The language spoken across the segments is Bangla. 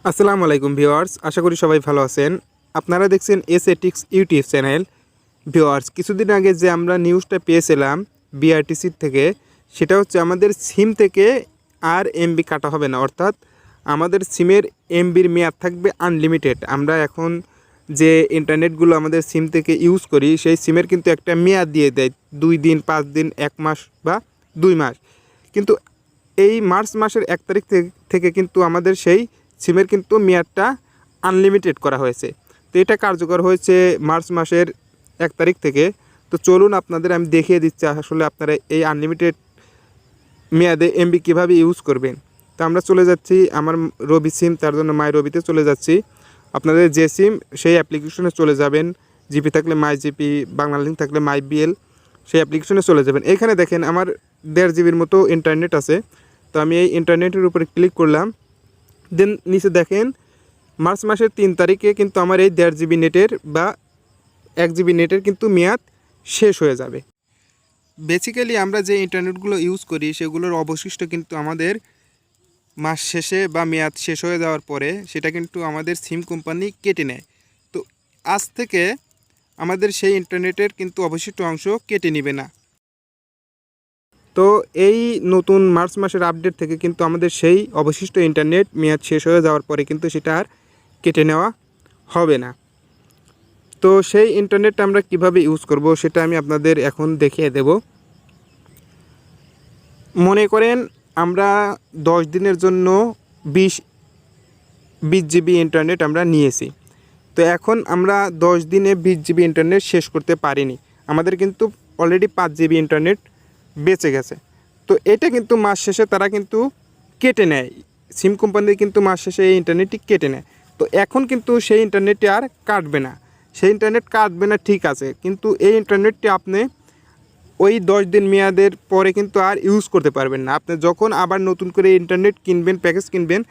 আসসালামু আলাইকুম ভিউয়ার্স, আশা করি সবাই ভালো আছেন। আপনারা দেখছেন এসএটিক্স ইউটিউব চ্যানেল। ভিউয়ার্স, কিছুদিন আগে যে আমরা নিউজটা পেয়েছিলাম বিআরটিসি থেকে, সেটা হচ্ছে আমাদের সিম থেকে আর এমবি কাটা হবে না, অর্থাৎ আমাদের সিমের এমবির মেয়াদ থাকবে আনলিমিটেড। আমরা এখন যে ইন্টারনেটগুলো আমাদের সিম থেকে ইউজ করি, সেই সিমের কিন্তু একটা মেয়াদ দিয়ে দেয়, 2 দিন, 5 দিন, 1 মাস বা 2 মাস। কিন্তু এই মার্চ মাসের 1 তারিখ থেকে কিন্তু আমাদের সেই সিমের কিন্তু মেয়াদটা আনলিমিটেড করা হয়েছে। তো এটা কার্যকর হয়েছে মার্চ মাসের 1 তারিখ থেকে। তো চলুন আপনাদের আমি দেখিয়ে দিচ্ছি আসলে আপনারা এই আনলিমিটেড মেয়াদে এমবি কীভাবে ইউজ করবেন। তো আমরা চলে যাচ্ছি আমার রবি সিম, তার জন্য মাই রবিতে চলে যাচ্ছি। আপনাদের যে সিম সেই অ্যাপ্লিকেশনে চলে যাবেন, জিপি থাকলে মাইজিপি, বাংলালিঙ্ক থাকলে মাইবিএল, সেই অ্যাপ্লিকেশনে চলে যাবেন। এখানে দেখেন আমার 1.5 জিবির মতো ইন্টারনেট আছে। তো আমি এই ইন্টারনেটের উপরে ক্লিক করলাম। দেন নিচে দেখেন মার্চ মাসের 3 তারিখে কিন্তু আমার এই 1.5 জিবি নেটের বা 1 জিবি নেটের কিন্তু মেয়াদ শেষ হয়ে যাবে। বেসিক্যালি আমরা যে ইন্টারনেটগুলো ইউজ করি সেগুলোর অবশিষ্ট কিন্তু আমাদের মাস শেষে বা মেয়াদ শেষ হয়ে যাওয়ার পরে সেটা কিন্তু আমাদের সিম কোম্পানি কেটে নেয়। তো আজ থেকে আমাদের সেই ইন্টারনেটের কিন্তু অবশিষ্ট অংশ কেটে নেবে না। তো এই নতুন মার্চ মাসের আপডেট থেকে কিন্তু আমাদের সেই অবশিষ্ট ইন্টারনেট মেয়াদ শেষ হয়ে যাওয়ার পরে কিন্তু সেটা আর কেটে নেওয়া হবে না। তো সেই ইন্টারনেটটা আমরা কিভাবে ইউজ করব সেটা আমি আপনাদের এখন দেখিয়ে দেব। মনে করেন আমরা 10 দিনের জন্য 20 জিবি ইন্টারনেট আমরা নিয়েছি। তো এখন আমরা 10 দিনে 20 জিবি ইন্টারনেট শেষ করতে পারিনি, আমাদের কিন্তু অলরেডি 5 জিবি ইন্টারনেট বেঁচে গেছে। তো এটা কিন্তু মাস শেষে তারা কিন্তু কেটে নেয়, সিম কোম্পানি কিন্তু মাস শেষে এই ইন্টারনেটটি কেটে নেয়। তো এখন কিন্তু সেই ইন্টারনেটটি আর কাটবে না, সেই ইন্টারনেট কাটবে না ঠিক আছে, কিন্তু এই ইন্টারনেটটি আপনি ওই 10 দিন মেয়াদের পরে কিন্তু আর ইউজ করতে পারবেন না। আপনি যখন আবার নতুন করে ইন্টারনেট কিনবেন, প্যাকেজ কিনবেন,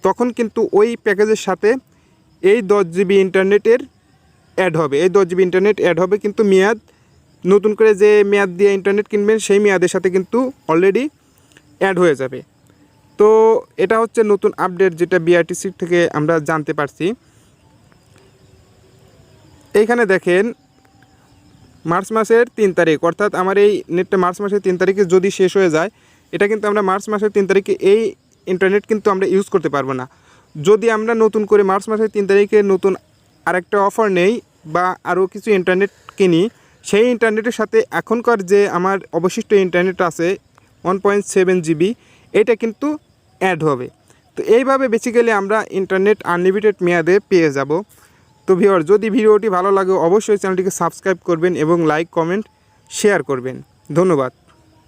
তখন কিন্তু ওই প্যাকেজের সাথে এই 10 জিবি ইন্টারনেটের অ্যাড হবে, এই 10 জিবি ইন্টারনেট অ্যাড হবে, কিন্তু মেয়াদ নতুন করে যে মেয়াদ দিয়ে ইন্টারনেট কিনবেন সেই মেয়াদের সাথে কিন্তু অলরেডি অ্যাড হয়ে যাবে। তো এটা হচ্ছে নতুন আপডেট যেটা বিআরটিসি থেকে আমরা জানতে পারছি। এইখানে দেখেন মার্চ মাসের 3 তারিখ, অর্থাৎ আমার এই নেটটা মার্চ মাসের 3 তারিখে যদি শেষ হয়ে যায়, এটা কিন্তু আমরা মার্চ মাসের 3 তারিখে এই ইন্টারনেট কিন্তু আমরা ইউজ করতে পারবো না। যদি আমরা নতুন করে মার্চ মাসের 3 তারিখে নতুন আরেকটা অফার নেই বা আরও কিছু ইন্টারনেট কিনি, সেই ইন্টারনেটের সাথে এখনকার যে আমার অবশিষ্ট ইন্টারনেট আছে 1.7 জিবি, এটা কিন্তু অ্যাড হবে। তো এইভাবে বেসিক্যালি আমরা ইন্টারনেট আনলিমিটেড মেয়াদে পেয়ে যাব। তো ভিউয়ার, যদি ভিডিওটি ভালো লাগে অবশ্যই চ্যানেলটিকে সাবস্ক্রাইব করবেন এবং লাইক, কমেন্ট, শেয়ার করবেন। ধন্যবাদ।